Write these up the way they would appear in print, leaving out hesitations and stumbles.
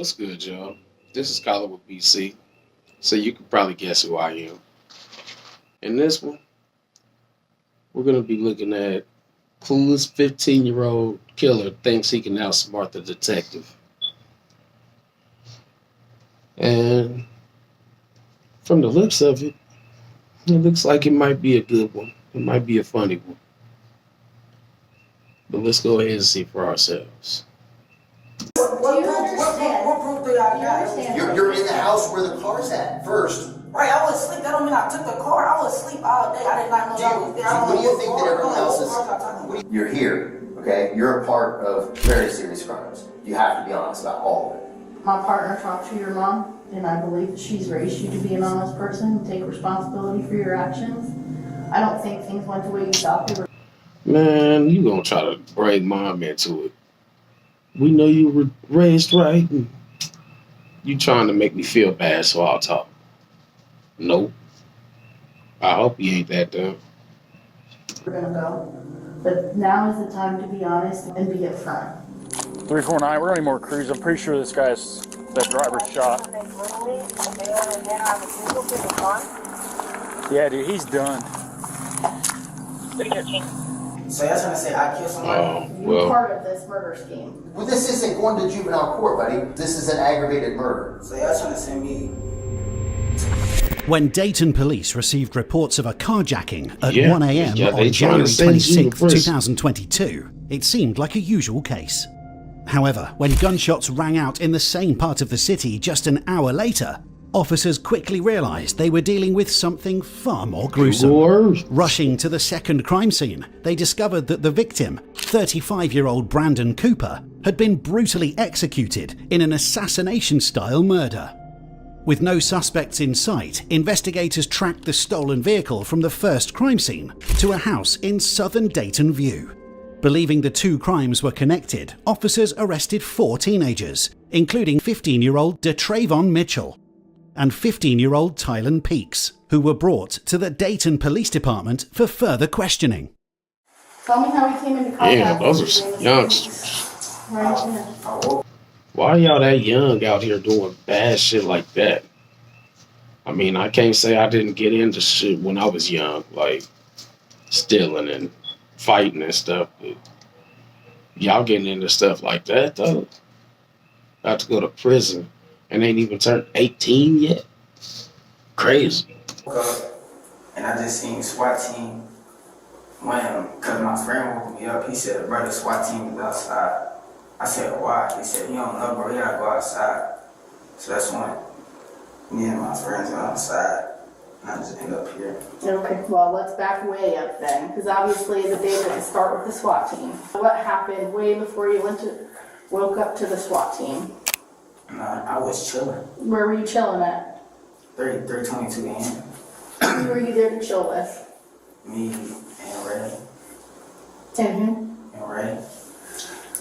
What's good, y'all? This is Colin with BC, so you can probably guess who I am. In this one, we're going to be looking at clueless 15-year-old killer thinks he can outsmart the detective. And from the looks of it, it looks like it might be a good one. It might be a funny one. But let's go ahead and see for ourselves. What proof do y'all got? You're in the house where the car's at first. Right, I was asleep. That don't mean I took the car. I was asleep all day. I did not know y'all was there. What do you think that everyone else is? You're here, okay? You're a part of very serious crimes. You have to be honest about all of it. My partner talked to your mom, and I believe that she's raised you to be an honest person, take responsibility for your actions. I don't think things went the way you thought they were. Man, you gonna try to bring mom into it. We know you were raised right, and you trying to make me feel bad, so I'll talk. Nope. I hope you ain't that dumb. We're gonna go, but now is the time to be honest and be upfront. 349, we're gonna need more crews. I'm pretty sure this guy's, that driver's shot. Yeah, dude, he's done. So y'all trying to say I killed somebody? You're part of this murder scheme. Well, this isn't going to juvenile court, buddy. This is an aggravated murder. So y'all trying to send me? When Dayton police received reports of a carjacking at 1 a.m. they on trying January to send you 26, to prison. 2022, it seemed like a usual case. However, when gunshots rang out in the same part of the city just an hour later, officers quickly realized they were dealing with something far more gruesome. Rushing to the second crime scene, they discovered that the victim, 35-year-old Brandon Cooper, had been brutally executed in an assassination-style murder. With no suspects in sight, investigators tracked the stolen vehicle from the first crime scene to a house in southern Dayton View. Believing the two crimes were connected, officers arrested 4 teenagers, including 15-year-old DeTravon Mitchell and 15-year-old Tylen Peaks, who were brought to the Dayton Police Department for further questioning. Tell me how he came into contact. Yeah, those are youngsters. Why are y'all that young out here doing bad shit like that? I mean, I can't say I didn't get into shit when I was young, like stealing and fighting and stuff. But y'all getting into stuff like that, though? About to go to prison and ain't even turned 18 yet? Crazy. And I just seen SWAT team. Because my friend woke me up, he said, bro, the SWAT team is outside. I said, why? He said, you don't know, bro, you gotta go outside. So that's when me and my friends went outside, and I just ended up here. Okay, well, let's back way up then, because obviously the day that you start with the SWAT team. What happened way before you woke up to the SWAT team? I was chilling. Where were you chilling at? 322 a.m. Who were you there to chill with? Me and Ray. Mm-hmm. And Ray.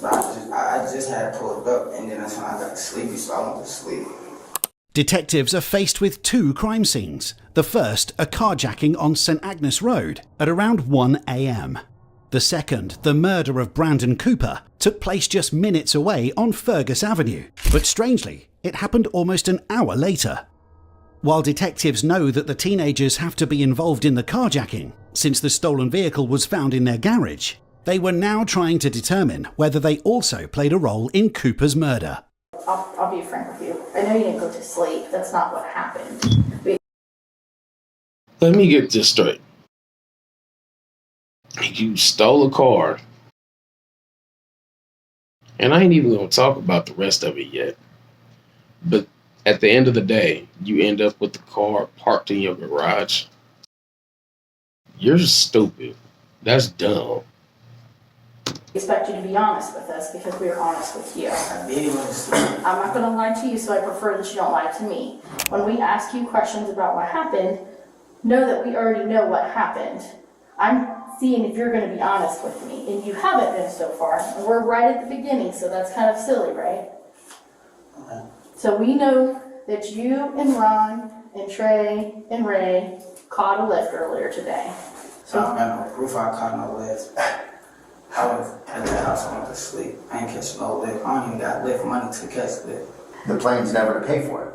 But I just had pulled up, and then that's when I got sleepy, so I went to sleep. Detectives are faced with 2 crime scenes. The first, a carjacking on St. Agnes Road at around 1 a.m. The second, the murder of Brandon Cooper, took place just minutes away on Fergus Avenue. But strangely, it happened almost an hour later. While detectives know that the teenagers have to be involved in the carjacking, since the stolen vehicle was found in their garage, they were now trying to determine whether they also played a role in Cooper's murder. I'll be frank with you. I know you didn't go to sleep. That's not what happened. Let me get this straight. You stole a car, and I ain't even gonna talk about the rest of it yet. But at the end of the day, you end up with the car parked in your garage. You're stupid. That's dumb. We expect you to be honest with us because we are honest with you. I did want to sleep. I'm not going to lie to you, so I prefer that you don't lie to me. When we ask you questions about what happened, know that we already know what happened. I'm seeing if you're going to be honest with me, and you haven't been so far. And we're right at the beginning, so that's kind of silly, right? Okay. So we know that you and Ron and Trey and Ray caught a lift earlier today. So I don't got no proof I caught no lift. I was at the house, I went to sleep. I ain't catch no lift. I don't even got lift money to catch lift. The plan's never to pay for it.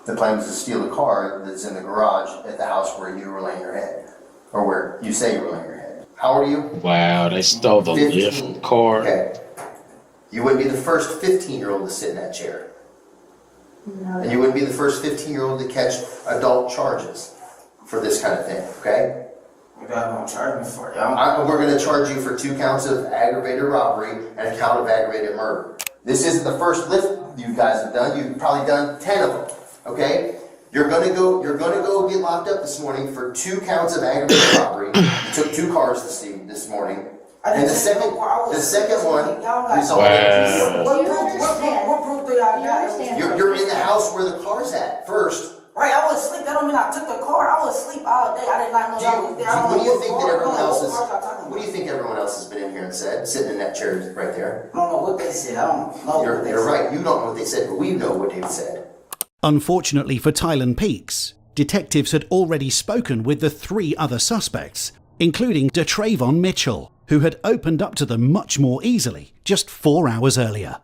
The plan was to steal the car that's in the garage at the house where you were laying your head. Or where you say you were laying your head. How old are you? Wow, they stole the 15. lift car. Okay. You wouldn't be the first 15-year-old to sit in that chair. No. And you wouldn't be the first 15-year-old to catch adult charges for this kind of thing, okay? You guys gonna charge me for it, y'all? We're gonna charge you for 2 counts of aggravated robbery and a count of aggravated murder. This isn't the first lift you guys have done. You've probably done 10 of them, okay? You're gonna go get locked up this morning for 2 counts of aggravated robbery. You took 2 cars this morning. And the second one resulted Wow. What proof do y'all got? You're in the house where the car's at first. Right, I was asleep. That don't mean I took the car. I was asleep all day. I did not know y'all was there. What do you think that everyone else is? What do you think everyone else has been in here and said, sitting in that chair right there? I don't know what they said. I don't know what they said. You're right. You don't know what they said, but we know what they've said. Unfortunately for Tylen Peaks, detectives had already spoken with the 3 other suspects, including DeTravon Mitchell, who had opened up to them much more easily just 4 hours earlier.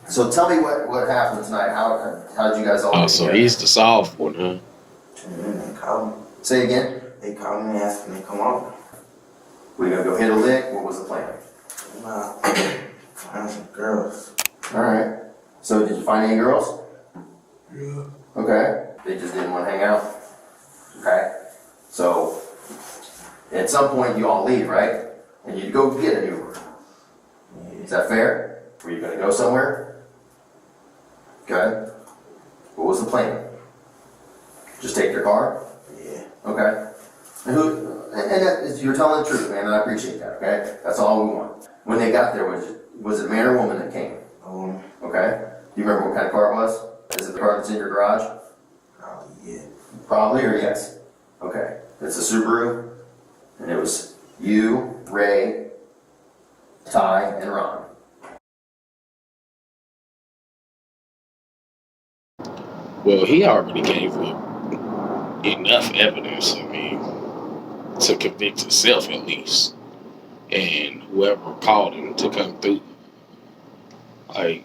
So tell me what happened tonight. How did you guys all? Oh, so he's the soft one, huh? They called me. Say again. They called me and asked me to come over. We gonna go hit a lick? What was the plan? Find some girls. All right. So did you find any girls? Yeah. Okay. They just didn't want to hang out. Okay. So at some point you all leave, right? And you go get an Uber. Is that fair? Were you gonna go somewhere? Okay. What was the plan? Just take your car? Yeah. Okay. And you're telling the truth, man, and I appreciate that, okay? That's all we want. When they got there, was it a man or woman that came? Okay. Do you remember what kind of car it was? Is it the car that's in your garage? Yeah. Probably or yes? Okay. It's a Subaru, and it was you, Ray, Ty, and Ron. Well, he already gave up enough evidence, I mean, to convict himself at least. And whoever called him to come through. Like,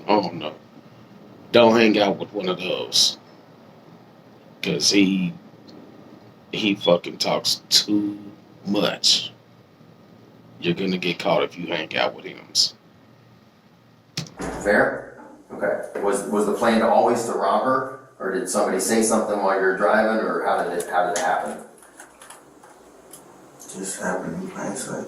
I don't know. Don't hang out with one of those. Because he fucking talks too much. You're gonna get caught if you hang out with him. Fair? Okay. Was the plan to always to rob her? Or did somebody say something while you were driving, or how did it happen? Just happened in plain sight.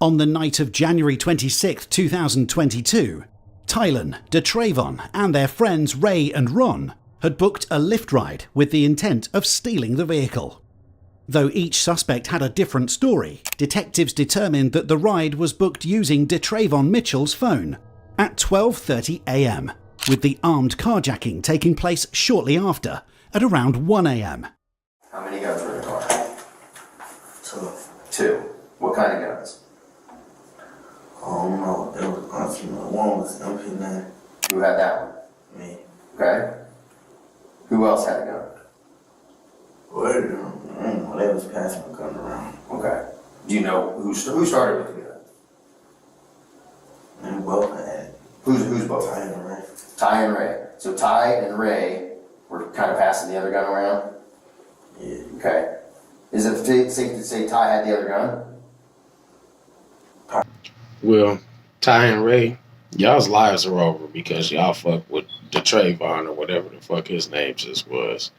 On the night of January 26, 2022, Tylen, DeTravon, and their friends Ray and Ron had booked a Lyft ride with the intent of stealing the vehicle. Though each suspect had a different story, detectives determined that the ride was booked using DeTravon Mitchell's phone at 12:30 a.m, with the armed carjacking taking place shortly after, at around 1 a.m. How many guns were in the car? 2. 2. What kind of guns? I don't know. It was honestly one was MP9. Who had that one? Me. Okay. Who else had a gun? What? I don't know. They was passing my gun around. Okay. Do you know who started with the gun? And both had it. Who's both? Ty and Ray. Ty and Ray. So Ty and Ray were kind of passing the other gun around? Yeah. Okay. Is it safe to say Ty had the other gun? Well, Ty and Ray, y'all's lives are over because y'all fuck with DeTravon or whatever the fuck his name just was.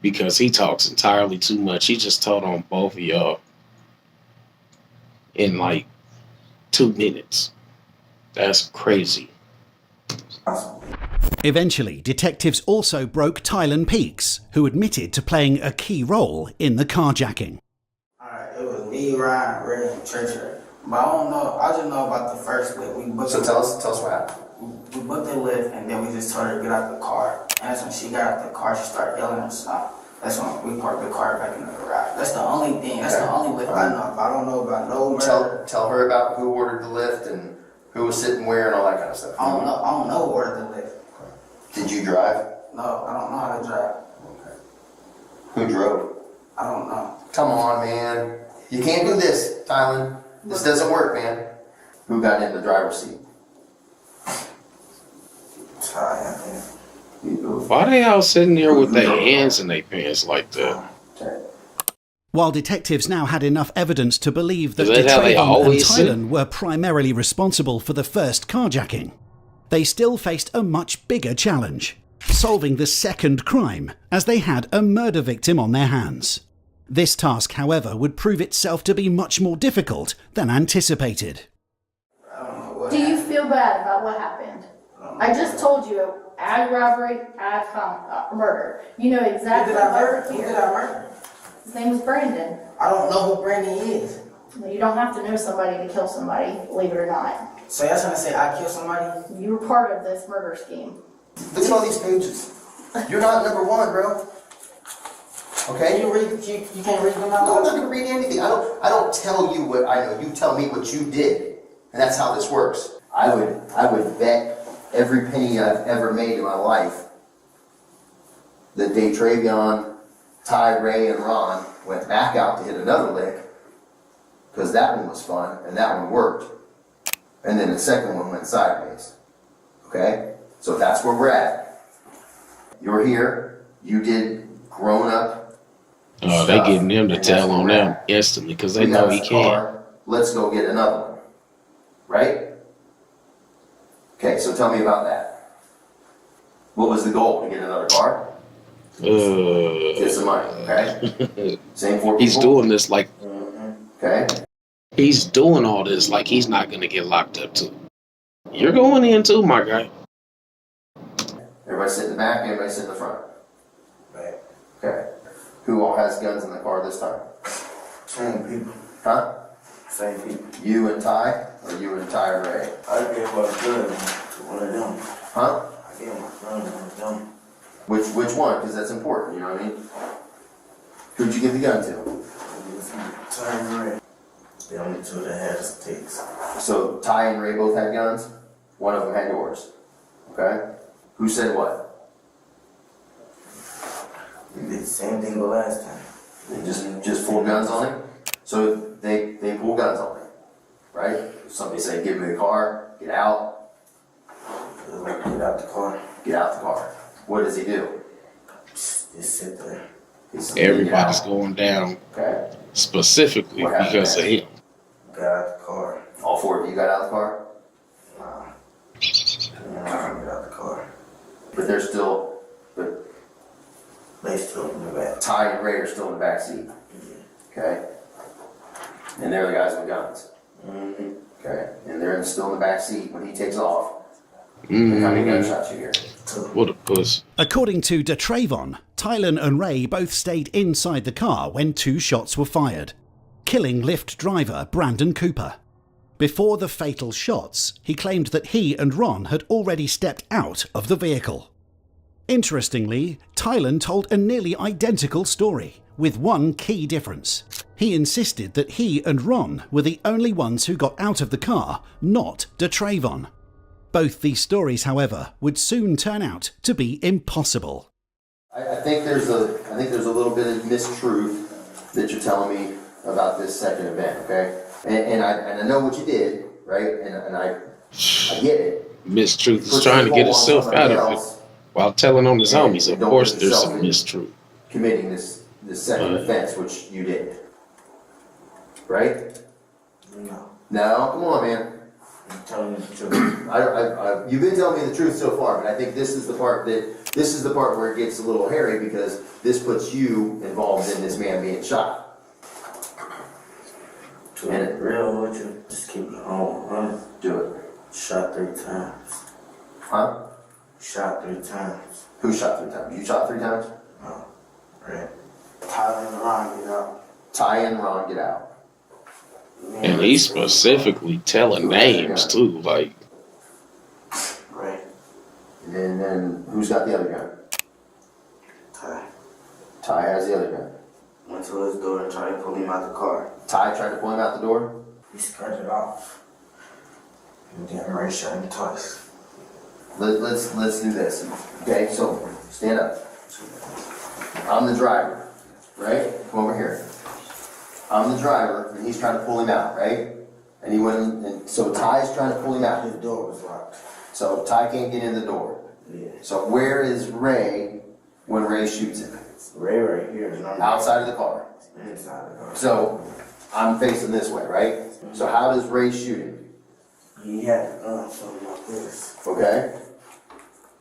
Because he talks entirely too much. He just told on both of y'all in like 2 minutes. That's crazy. Eventually, detectives also broke Tylen Peaks, who admitted to playing a key role in the carjacking. Alright, it was me, Ryan, Ray, and Church. But I don't know. I just know about the first lift. So tell us what happened. We booked the lift, and then we just told her to get out the car. And that's when she got out the car, she started yelling and stuff. That's when we parked the car back in the garage. That's the only thing. That's the only lift I know of. I don't know about no murder. Tell her about who ordered the lift and who was sitting where and all that kind of stuff. I don't know who ordered the lift. Did you drive? No, I don't know how to drive. Okay. Who drove? I don't know. Come on, man. You can't do this, Tylen. This doesn't work, man. Who got in the driver's seat? Ty, Why they all sitting there with their hands in their pants like that? While detectives now had enough evidence to believe that Is that how they DeTravon and always sit? Tylen were primarily responsible for the first carjacking, they still faced a much bigger challenge: solving the second crime, as they had a murder victim on their hands. This task, however, would prove itself to be much more difficult than anticipated. Do you feel bad about what happened? I just told you, ag robbery, murder. You know exactly what murder Who did here. I murder? His name was Brandon. I don't know who Brandon is. You don't have to know somebody to kill somebody, believe it or not. So y'all trying to say I killed somebody? You were part of this murder scheme. Look at all these pages. You're not number one, bro. Can Okay? you read? You can't read them I'm not out? gonna read anything. I don't tell you what I know. You tell me what you did. And that's how this works. I would bet every penny I've ever made in my life that DeTravon, Ty, Ray, and Ron went back out to hit another lick, because that one was fun and that one worked. And then the second one went sideways. Okay? So that's where we're at. You're here. You did grown up. Oh, they getting him to tell on them instantly because they know he can't. Let's go get another one. Right? Okay, so tell me about that. What was the goal? To get another car? Get some money, okay? Same for people. He's doing this like Okay? he's doing all this like he's not gonna get locked up too. You're going in too, my guy. Everybody sit in the back, everybody sit in the front. Right. Okay. Who all has guns in the car this time? Same people. Huh? Same people. You and Ty? Or you and Ty and Ray? I gave my gun to one of them. Huh? I gave my gun to one of them. Which one? Because that's important, you know what I mean? Who'd you give the gun to? Ty Ray. The only two that had sticks. So Ty and Ray both had guns? One of them had yours. Okay? Who said what? We did the same thing the last time. They just pull guns on him? So they pull guns on him, right? Somebody say, give me the car, get out. Get out the car. Get out the car. What does he do? Just sit there. He's Everybody's going down Okay. specifically What happened because of next? him. Got out the car. All four of you got out of the car? Nah. I didn't get out the car. But they're still, but They still in the back. Ty and Ray are still in the back seat. Okay? And they're the guys with guns. Mm-hmm. Okay? And they're still in the back seat when he takes off. How many gunshots you hear? What a puss. According to DeTravon, Tylen and Ray both stayed inside the car when 2 shots were fired, killing Lyft driver Brandon Cooper. Before the fatal shots, he claimed that he and Ron had already stepped out of the vehicle. Interestingly, Tylen told a nearly identical story, with one key difference. He insisted that he and Ron were the only ones who got out of the car, not DeTravon. Both these stories, however, would soon turn out to be impossible. I think there's a little bit of mistruth that you're telling me about this second event, okay? And I know what you did, right? And I get it. Mistruth is trying to get himself out of it while telling on his homies. Of course, there's some mistruth. Committing this second offense, which you did, right? No. No, come on, man. I'm telling you the truth. You've been telling me the truth so far, but I think this is the part where it gets a little hairy because this puts you involved in this man being shot. To be real with you, just keep it on, right? Do it. Shot 3 times. Huh? Shot 3 times. Who shot 3 times? You shot 3 times? No. Right. Tyler and Ron get out. Ty and Ron get out. And he's specifically telling names too, like. Right. And then who's got the other gun? Ty. Ty has the other gun. Went to his door and tried to pull him out the car. Ty tried to pull him out the door. He skirted off. And then Ray shot him twice. Let's do this. Okay, so stand up. I'm the driver, right? Come over here. I'm the driver, and he's trying to pull him out, right? And he went, and so Ty's trying to pull him out. His door was locked. So Ty can't get in the door. Yeah. So where is Ray when Ray shoots him? Ray right here. And I'm Outside of the car. inside the car. So I'm facing this way, right? So how does Ray shoot him? He had something like this. Okay?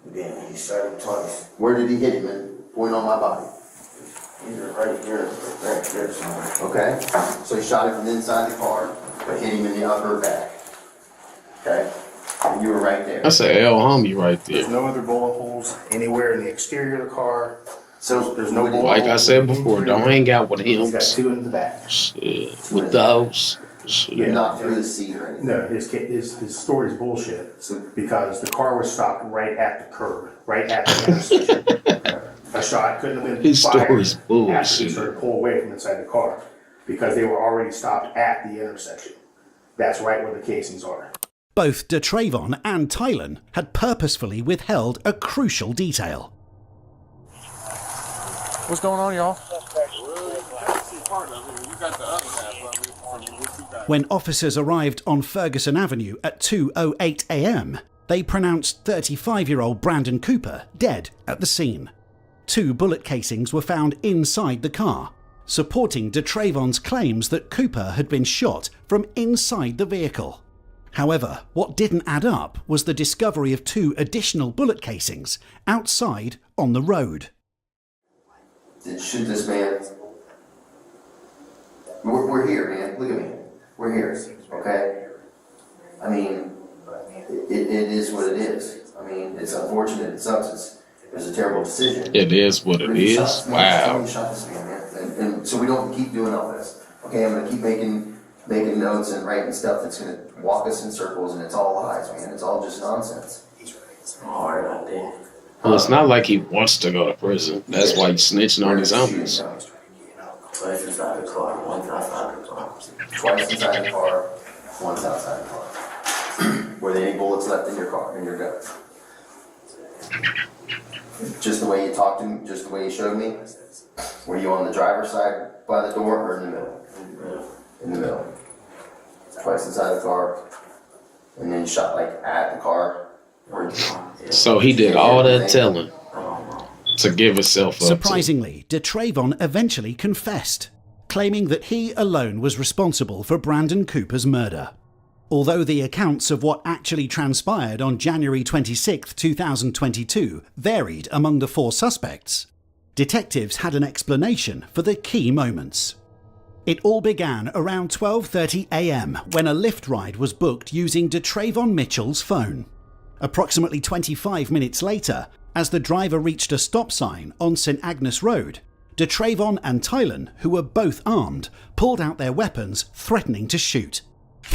Then he shot him twice. Where did he hit him? And point on my body. Either right here or right here somewhere. Okay? So he shot him from inside the car, but hit him in the upper back. Okay? And you were right there. That's an L homie right There's there. no other bullet holes anywhere in the exterior of the car. So There's no bullet Like I holes said in the before, don't interior. hang out with him. He's got 2 in the back. Shit. With those. Shit. Yeah. not through the seat or anything. No, his story is bullshit. So Because the car was stopped right at the curb, right at the intersection. A shot couldn't have been His fired story's after bullshit. he started to pull away from inside the car because they were already stopped at the intersection. That's right where the casings are. Both DeTravon and Tylen had purposefully withheld a crucial detail. What's going on, y'all? When officers arrived on Ferguson Avenue at 2:08 a.m., they pronounced 35-year-old Brandon Cooper dead at the scene. 2 bullet casings were found inside the car, supporting DeTravon's claims that Cooper had been shot from inside the vehicle. However, what didn't add up was the discovery of 2 additional bullet casings outside on the road. did shoot this man. We're here, man. Look at me. We're here. Okay? I mean, it is what it is. I mean, it's unfortunate. It sucks. It was a terrible decision. It is what it is. Wow. Somebody shot this man, man. And so we don't keep doing all this. Okay, I'm gonna keep making notes and writing stuff that's gonna walk us in circles, and it's all lies, man. It's all just nonsense. Hard out there. Well, it's not like he wants to go to prison. That's why he's snitching on his homies. Twice inside the car, once outside the car. Twice inside the car, once outside the car. Were there any bullets left in your car, in your gun? Just the way you talked to me, just the way you showed me? Were you on the driver's side by the door or in the middle? In the middle. Twice inside the car, and then shot like at the car. Or So he did all that telling to give himself up to. Surprisingly, DeTravon eventually confessed, claiming that he alone was responsible for Brandon Cooper's murder. Although the accounts of what actually transpired on January 26, 2022 varied among the 4 suspects, detectives had an explanation for the key moments. It all began around 12:30 a.m. when a Lyft ride was booked using DeTravon Mitchell's phone. Approximately 25 minutes later, as the driver reached a stop sign on St. Agnes Road, DeTravon and Tylen, who were both armed, pulled out their weapons, threatening to shoot.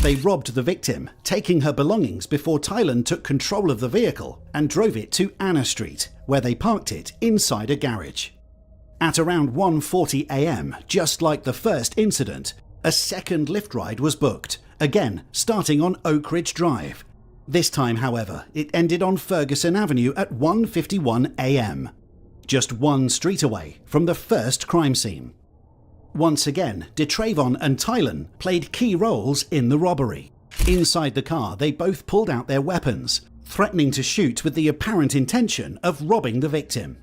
They robbed the victim, taking her belongings before Tylen took control of the vehicle and drove it to Anna Street, where they parked it inside a garage. At around 1:40 a.m., just like the first incident, a second Lyft ride was booked, again starting on Oak Ridge Drive. This time, however, it ended on Ferguson Avenue at 1:51 a.m., just 1 street away from the first crime scene. Once again, DeTravon and Tylen played key roles in the robbery. Inside the car, they both pulled out their weapons, threatening to shoot with the apparent intention of robbing the victim.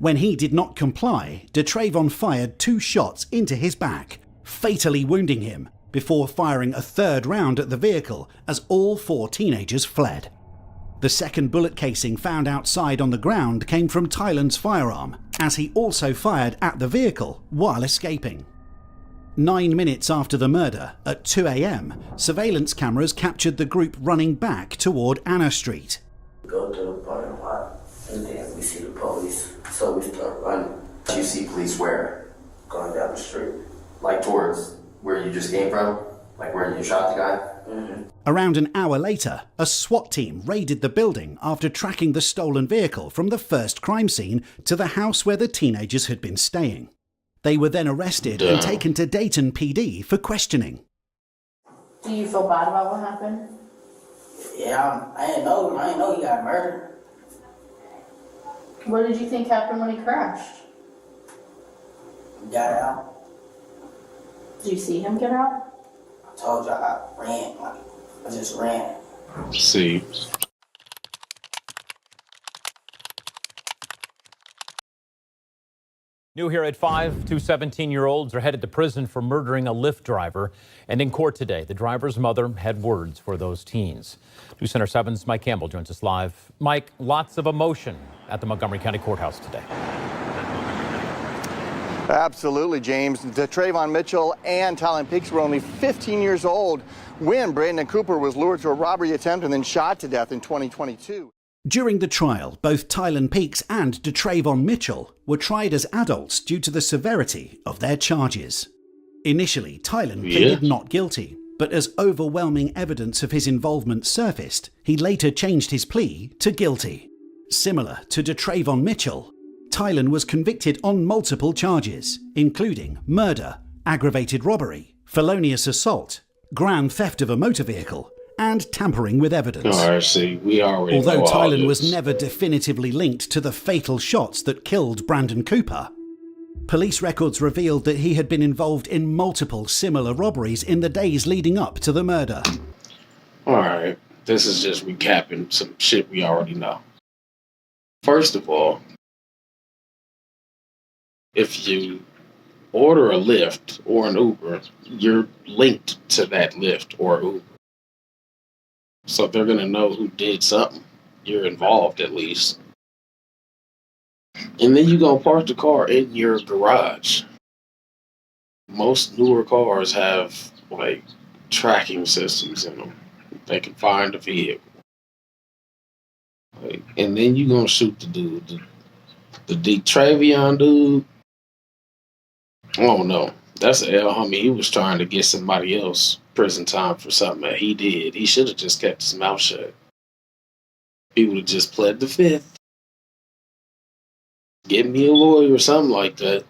When he did not comply, DeTravon fired 2 shots into his back, fatally wounding him, before firing a 3rd round at the vehicle as all 4 teenagers fled. The second bullet casing found outside on the ground came from Tylen's firearm, as he also fired at the vehicle while escaping. 9 minutes after the murder, at 2 a.m, surveillance cameras captured the group running back toward Anna Street. Go to the parking lot, and then we see the police, so we start running, You see police where? going down the street. Like towards where you just came from? Like where you shot the guy? Around an hour later, a SWAT team raided the building after tracking the stolen vehicle from the first crime scene to the house where the teenagers had been staying. They were then arrested and taken to Dayton PD for questioning. Do you feel bad about what happened? Yeah, I didn't know he got murdered. What did you think happened when he crashed? He got out. Did you see him get out? I told you I ran, like, I just ran. See, New here at 5, two 17-year-olds are headed to prison for murdering a Lyft driver. And in court today, the driver's mother had words for those teens. News Center 7's Mike Campbell joins us live. Mike, lots of emotion at the Montgomery County Courthouse today. Absolutely, James. Trayvon Mitchell and Tylen Peaks were only 15 years old when Brandon Cooper was lured to a robbery attempt and then shot to death in 2022. During the trial, both Tylen Peaks and Trayvon Mitchell were tried as adults due to the severity of their charges. Initially, Tylen pleaded not guilty, but as overwhelming evidence of his involvement surfaced, he later changed his plea to guilty. Similar to Trayvon Mitchell, Tylen was convicted on multiple charges, including murder, aggravated robbery, felonious assault, grand theft of a motor vehicle, and tampering with evidence. Although Tylen was never definitively linked to the fatal shots that killed Brandon Cooper, police records revealed that he had been involved in multiple similar robberies in the days leading up to the murder. Alright, this is just recapping some shit we already know. First of all, if you order a Lyft or an Uber, you're linked to that Lyft or Uber. So they're going to know who did something. You're involved at least. And then you're going to park the car in your garage. Most newer cars have like tracking systems in them. They can find the vehicle. Like, and then you're going to shoot the dude. The Travion dude. I don't know. That's an L, homie. He was trying to get somebody else prison time for something that he did. He should have just kept his mouth shut. He would have just pled the fifth. Get me a lawyer or something like that.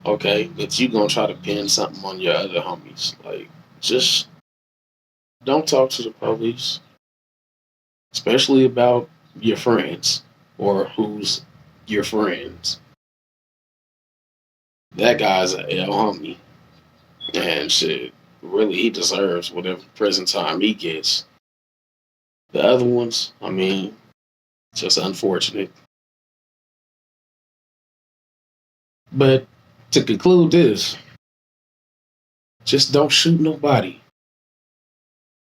Okay, but you gonna try to pin something on your other homies. Like, just don't talk to the police. Especially about your friends. Or who's your friends. That guy's a L homie. And shit, really, he deserves whatever prison time he gets. The other ones, I mean, just unfortunate. But to conclude this, just don't shoot nobody.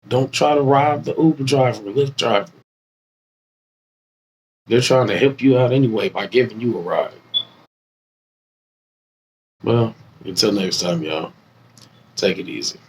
Don't try to rob the Uber driver or Lyft driver. They're trying to help you out anyway by giving you a ride. Well, until next time, y'all. Take it easy.